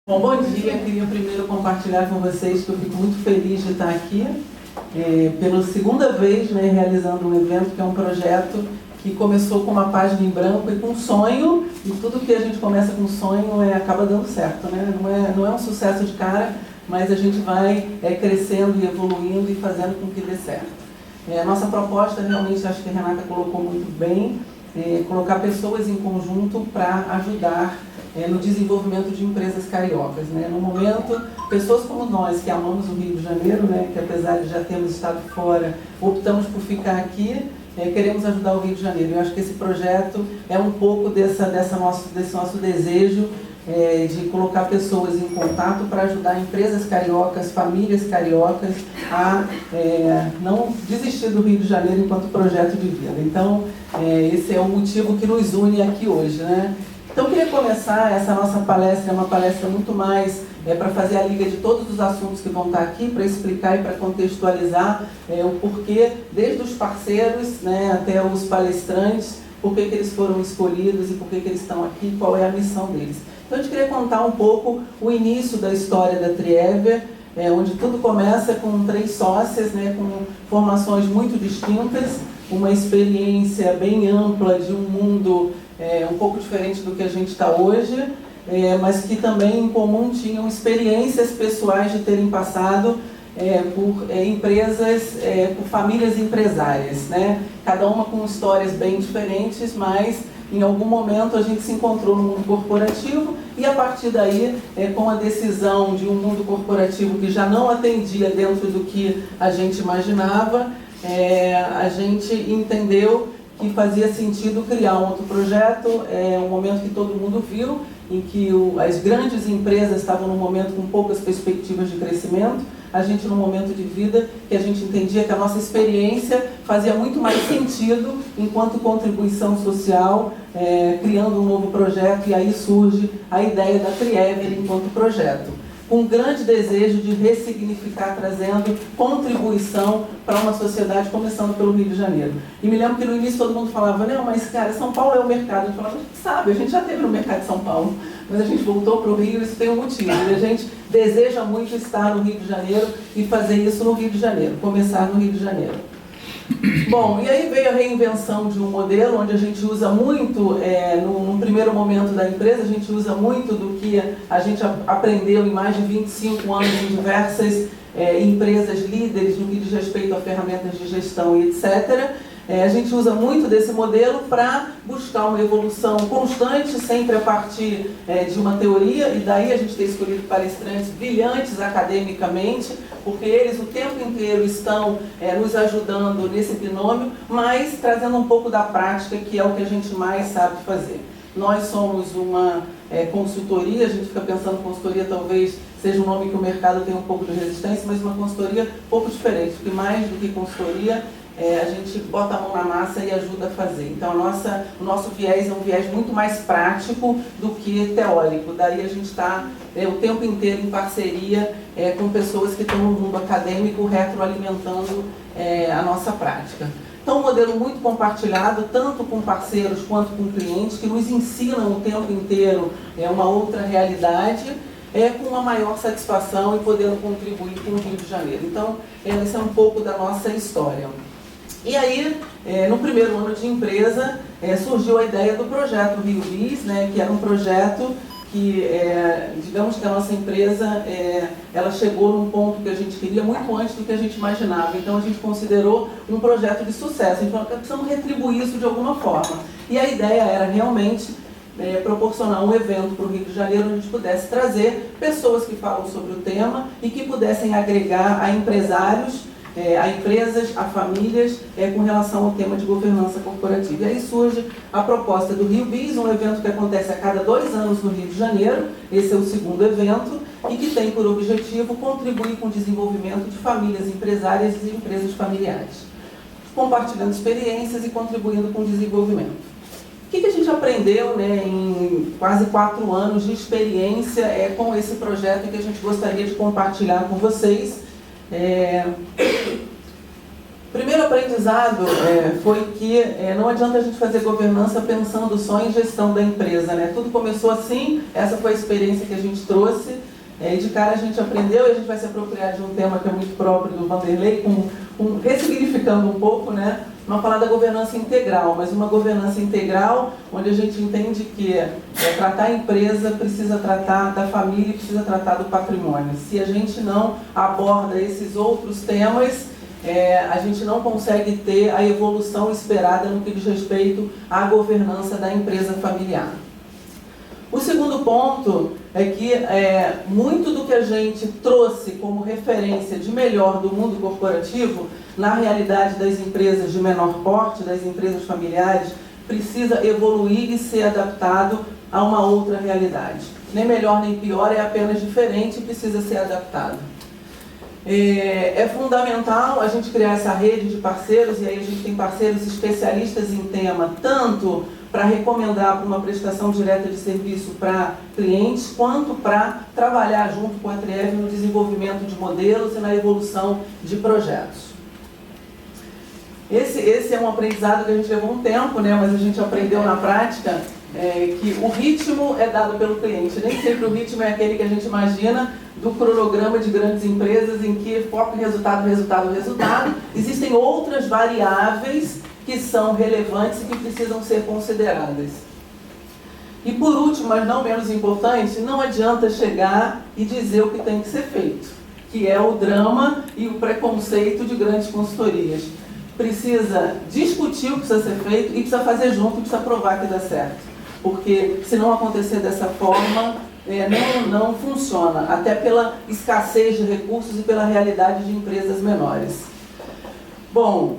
Bom dia, queria primeiro compartilhar com vocês que eu fico muito feliz de estar aqui, pela segunda vez, realizando um evento que é um projeto que começou com uma página em branco e com um sonho, e tudo que a gente começa com sonho acaba dando certo, não é um sucesso de cara, mas a gente vai crescendo e evoluindo e fazendo com que dê certo. A nossa proposta, realmente, acho que a Renata colocou muito bem, colocar pessoas em conjunto para ajudar no desenvolvimento de empresas cariocas. No momento, pessoas como nós, que amamos o Rio de Janeiro, que apesar de já termos estado fora, optamos por ficar aqui, queremos ajudar o Rio de Janeiro. Eu acho que esse projeto é um pouco desse nosso desejo de colocar pessoas em contato para ajudar empresas cariocas, famílias cariocas a não desistir do Rio de Janeiro enquanto projeto de vida. Então, esse é o motivo que nos une aqui hoje, Então, eu queria começar essa nossa palestra, uma palestra muito mais para fazer a liga de todos os assuntos que vão estar aqui, para explicar e para contextualizar o porquê, desde os parceiros até os palestrantes, por que eles foram escolhidos e por que eles estão aqui, qual é a missão deles. Então, a gente queria contar um pouco o início da história da Triever, onde tudo começa com 3 sócias, com formações muito distintas, uma experiência bem ampla de um mundo um pouco diferente do que a gente está hoje, mas que também em comum tinham experiências pessoais de terem passado por empresas, por famílias empresárias, Cada uma com histórias bem diferentes, mas em algum momento a gente se encontrou no mundo corporativo e a partir daí, com a decisão de um mundo corporativo que já não atendia dentro do que a gente imaginava, a gente entendeu que fazia sentido criar um outro projeto, um momento que todo mundo viu, em que as grandes empresas estavam num momento com poucas perspectivas de crescimento, a gente num momento de vida que a gente entendia que a nossa experiência fazia muito mais sentido enquanto contribuição social, criando um novo projeto, e aí surge a ideia da Triever enquanto projeto, com um grande desejo de ressignificar, trazendo contribuição para uma sociedade, começando pelo Rio de Janeiro. E me lembro que no início todo mundo falava, não, mas cara, São Paulo é o mercado. A gente falava, sabe, a gente já esteve no mercado de São Paulo, mas a gente voltou para o Rio, isso tem um motivo. E a gente deseja muito estar no Rio de Janeiro e fazer isso no Rio de Janeiro, começar no Rio de Janeiro. Bom, e aí veio a reinvenção de um modelo onde a gente usa muito, num primeiro momento da empresa, a gente usa muito do que a gente aprendeu em mais de 25 anos em diversas empresas líderes no que diz respeito a ferramentas de gestão e etc. A gente usa muito desse modelo para buscar uma evolução constante, sempre a partir de uma teoria, e daí a gente tem escolhido palestrantes brilhantes academicamente, porque eles o tempo inteiro estão nos ajudando nesse binômio, mas trazendo um pouco da prática, que é o que a gente mais sabe fazer. Nós somos uma consultoria, a gente fica pensando consultoria talvez seja um nome que o mercado tem um pouco de resistência, mas uma consultoria um pouco diferente, porque mais do que consultoria, a gente bota a mão na massa e ajuda a fazer. Então, o nosso viés é um viés muito mais prático do que teórico. Daí a gente está o tempo inteiro em parceria com pessoas que estão no mundo acadêmico, retroalimentando a nossa prática. Então, um modelo muito compartilhado, tanto com parceiros quanto com clientes, que nos ensinam o tempo inteiro uma outra realidade, com uma maior satisfação e podendo contribuir com o Rio de Janeiro. Então, esse é um pouco da nossa história. E aí, no primeiro ano de empresa, surgiu a ideia do projeto Rio Bis, que era um projeto que, digamos que a nossa empresa, ela chegou num ponto que a gente queria muito antes do que a gente imaginava. Então, a gente considerou um projeto de sucesso. A gente falou que precisamos retribuir isso de alguma forma. E a ideia era realmente proporcionar um evento para o Rio de Janeiro onde a gente pudesse trazer pessoas que falam sobre o tema e que pudessem agregar a empresários, a empresas, a famílias, com relação ao tema de governança corporativa. E aí surge a proposta do Rio Bis, um evento que acontece a cada 2 anos no Rio de Janeiro, esse é o segundo evento, e que tem por objetivo contribuir com o desenvolvimento de famílias empresárias e empresas familiares, compartilhando experiências e contribuindo com o desenvolvimento. O que a gente aprendeu em quase 4 anos de experiência com esse projeto que a gente gostaria de compartilhar com vocês? Primeiro aprendizado foi que não adianta a gente fazer governança pensando só em gestão da empresa, né? Tudo começou assim, essa foi a experiência que a gente trouxe, e de cara a gente aprendeu, e a gente vai se apropriar de um tema que é muito próprio do Vanderlei, ressignificando um pouco, né? Não falar da governança integral, mas uma governança integral onde a gente entende que tratar a empresa precisa tratar da família e precisa tratar do patrimônio. Se a gente não aborda esses outros temas, a gente não consegue ter a evolução esperada no que diz respeito à governança da empresa familiar. O segundo ponto é que muito do que a gente trouxe como referência de melhor do mundo corporativo, na realidade das empresas de menor porte, das empresas familiares, precisa evoluir e ser adaptado a uma outra realidade. Nem melhor nem pior, é apenas diferente e precisa ser adaptado. É fundamental a gente criar essa rede de parceiros, e aí a gente tem parceiros especialistas em tema, tanto para recomendar para uma prestação direta de serviço para clientes, quanto para trabalhar junto com a Triev no desenvolvimento de modelos e na evolução de projetos. Esse é um aprendizado que a gente levou um tempo, né, mas a gente aprendeu na prática que o ritmo é dado pelo cliente. Nem sempre o ritmo é aquele que a gente imagina do cronograma de grandes empresas em que foco em resultado, resultado, resultado. Existem outras variáveis que são relevantes e que precisam ser consideradas. E por último, mas não menos importante, não adianta chegar e dizer o que tem que ser feito, que é o drama e o preconceito de grandes consultorias. Precisa discutir o que precisa ser feito e precisa fazer junto e precisa provar que dá certo. Porque se não acontecer dessa forma, não funciona, até pela escassez de recursos e pela realidade de empresas menores. Bom,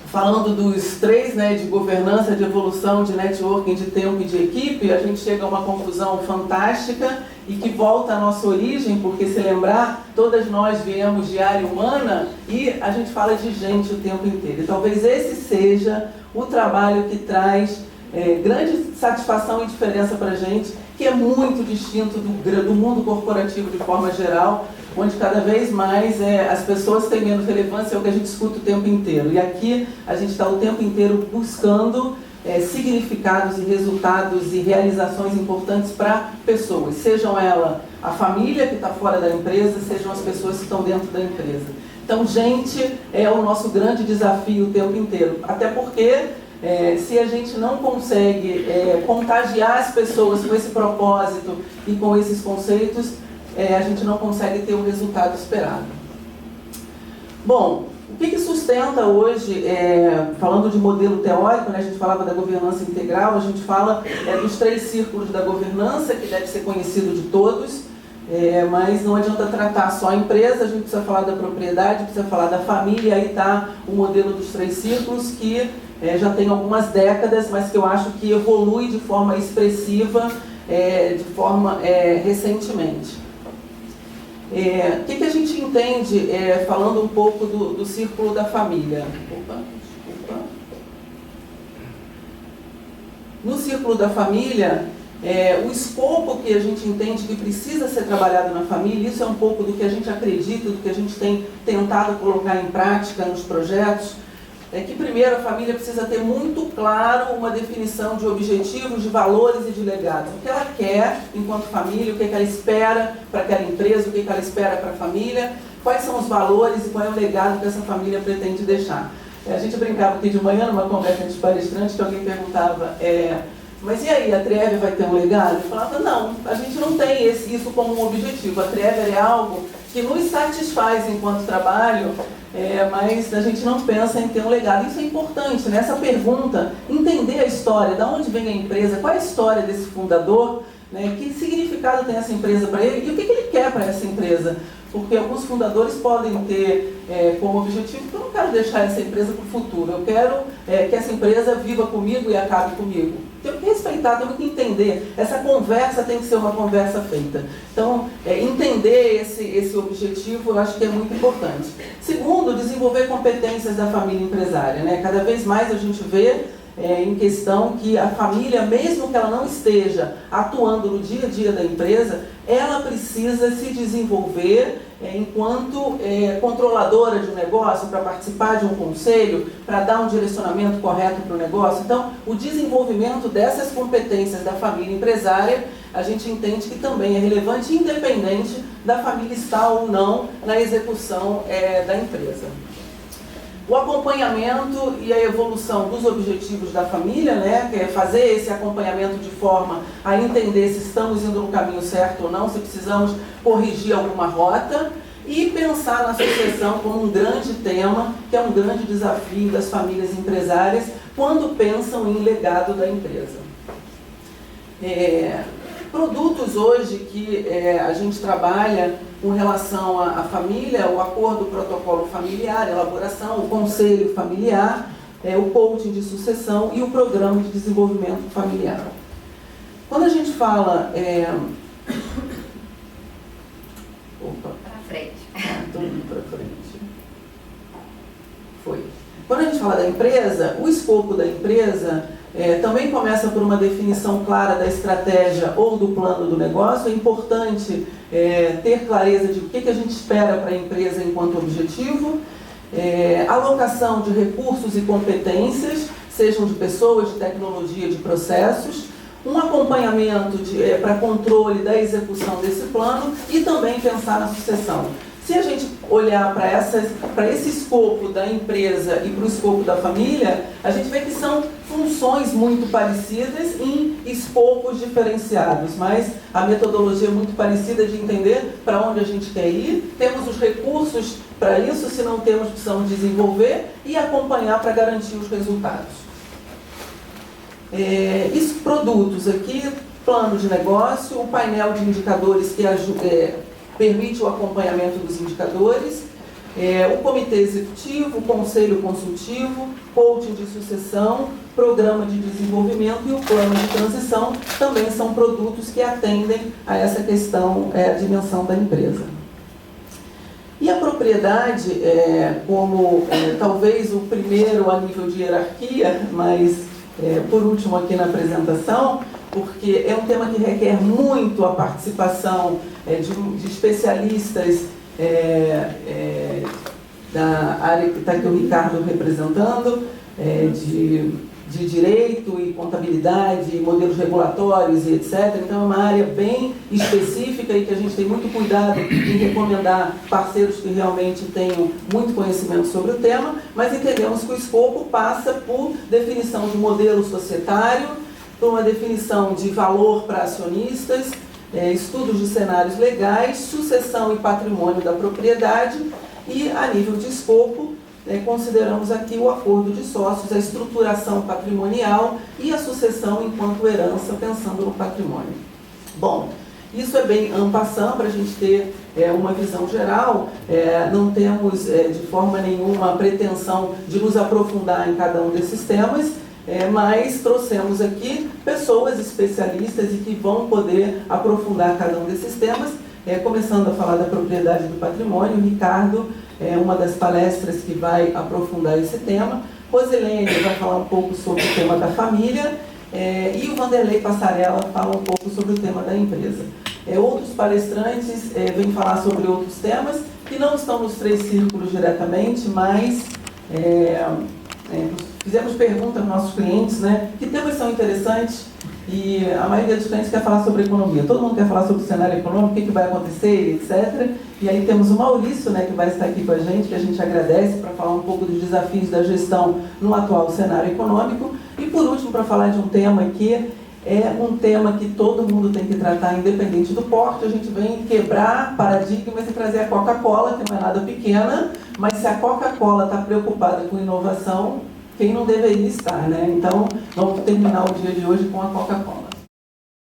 falando dos três, né, de governança, de evolução, de networking, de tempo e de equipe, a gente chega a uma conclusão fantástica e que volta à nossa origem, porque se lembrar, todas nós viemos de área humana e a gente fala de gente o tempo inteiro. E talvez esse seja o trabalho que traz grande satisfação e diferença para a gente, que é muito distinto do mundo corporativo de forma geral, onde cada vez mais as pessoas têm menos relevância, é o que a gente escuta o tempo inteiro. E aqui a gente está o tempo inteiro buscando significados e resultados e realizações importantes para pessoas, sejam elas a família que está fora da empresa, sejam as pessoas que estão dentro da empresa. Então, gente é o nosso grande desafio o tempo inteiro, até porque se a gente não consegue contagiar as pessoas com esse propósito e com esses conceitos, a gente não consegue ter o resultado esperado. Bom, o que sustenta hoje, falando de modelo teórico, né, a gente falava da governança integral, a gente fala dos 3 círculos da governança, que deve ser conhecido de todos, mas não adianta tratar só a empresa, a gente precisa falar da propriedade, precisa falar da família, e aí está o modelo dos 3 círculos, que já tem algumas décadas, mas que eu acho que evolui de forma expressiva, recentemente. O que a gente entende, falando um pouco do círculo da família? No círculo da família, o escopo que a gente entende que precisa ser trabalhado na família, isso é um pouco do que a gente acredita, do que a gente tem tentado colocar em prática nos projetos, é que primeiro a família precisa ter muito claro uma definição de objetivos, de valores e de legados. O que ela quer enquanto família, o que ela espera para aquela empresa, o que ela espera para a família, quais são os valores e qual é o legado que essa família pretende deixar. A gente brincava aqui de manhã numa conversa entre palestrantes que alguém perguntava, mas e aí, a Triev vai ter um legado? Eu falava, não, a gente não tem isso como um objetivo. A Triev é algo que nos satisfaz enquanto trabalho, mas a gente não pensa em ter um legado. Isso é importante, né? Essa pergunta, entender a história, de onde vem a empresa, qual é a história desse fundador, né? Que significado tem essa empresa para ele e o que ele quer para essa empresa. Porque alguns fundadores podem ter como objetivo que eu não quero deixar essa empresa para o futuro, eu quero que essa empresa viva comigo e acabe comigo. Tenho que respeitar, tenho que entender. Essa conversa tem que ser uma conversa feita. Então, entender esse objetivo eu acho que é muito importante. Segundo, desenvolver competências da família empresária, né? Cada vez mais a gente vê em questão que a família, mesmo que ela não esteja atuando no dia a dia da empresa, ela precisa se desenvolver enquanto controladora de um negócio, para participar de um conselho, para dar um direcionamento correto para o negócio. Então, o desenvolvimento dessas competências da família empresária, a gente entende que também é relevante, independente da família estar ou não na execução da empresa. O acompanhamento e a evolução dos objetivos da família, né, que é fazer esse acompanhamento de forma a entender se estamos indo no caminho certo ou não, se precisamos corrigir alguma rota, e pensar na sucessão como um grande tema, que é um grande desafio das famílias empresárias quando pensam em legado da empresa. Produtos hoje que a gente trabalha com relação à família, o acordo, o protocolo familiar, a elaboração, o conselho familiar, o coaching de sucessão e o programa de desenvolvimento familiar. Quando a gente fala... Opa! Para frente. Estou indo para frente. Foi. Quando a gente fala da empresa, o escopo da empresa... também começa por uma definição clara da estratégia ou do plano do negócio. É importante ter clareza de o que a gente espera para a empresa enquanto objetivo, alocação de recursos e competências, sejam de pessoas, de tecnologia, de processos, um acompanhamento para controle da execução desse plano e também pensar na sucessão. Se a gente olhar para esse escopo da empresa e para o escopo da família, a gente vê que são funções muito parecidas em escopos diferenciados, mas a metodologia é muito parecida de entender para onde a gente quer ir, temos os recursos para isso, se não temos, precisamos desenvolver e acompanhar para garantir os resultados. Produtos aqui, plano de negócio, o painel de indicadores que permite o acompanhamento dos indicadores, o comitê executivo, o conselho consultivo, coaching de sucessão, programa de desenvolvimento e o plano de transição também são produtos que atendem a essa questão, a dimensão da empresa. E a propriedade, como talvez o primeiro a nível de hierarquia, mas por último aqui na apresentação, porque é um tema que requer muito a participação de especialistas da área que está aqui o Ricardo representando, de direito e contabilidade, modelos regulatórios e etc. Então é uma área bem específica e que a gente tem muito cuidado em recomendar parceiros que realmente tenham muito conhecimento sobre o tema, mas entendemos que o escopo passa por definição de modelo societário, por uma definição de valor para acionistas, estudos de cenários legais, sucessão e patrimônio da propriedade e, a nível de escopo, consideramos aqui o acordo de sócios, a estruturação patrimonial e a sucessão enquanto herança, pensando no patrimônio. Bom, isso é bem en passant para a gente ter uma visão geral, não temos de forma nenhuma a pretensão de nos aprofundar em cada um desses temas, mas trouxemos aqui pessoas especialistas e que vão poder aprofundar cada um desses temas, começando a falar da propriedade do patrimônio. O Ricardo é uma das palestras que vai aprofundar esse tema. Rosilene vai falar um pouco sobre o tema da família e o Vanderlei Passarella fala um pouco sobre o tema da empresa. Outros palestrantes vêm falar sobre outros temas que não estão nos 3 círculos diretamente, mas fizemos perguntas aos nossos clientes, né? Que temas são interessantes? E a maioria dos clientes quer falar sobre economia. Todo mundo quer falar sobre o cenário econômico, o que vai acontecer, etc. E aí temos o Maurício, né, que vai estar aqui com a gente, que a gente agradece, para falar um pouco dos desafios da gestão no atual cenário econômico. E por último, para falar de um tema que é um tema que todo mundo tem que tratar, independente do porte. A gente vem quebrar paradigmas e trazer a Coca-Cola, que não é nada pequena, mas se a Coca-Cola está preocupada com inovação, quem não deveria estar, né? Então, vamos terminar o dia de hoje com a Coca-Cola.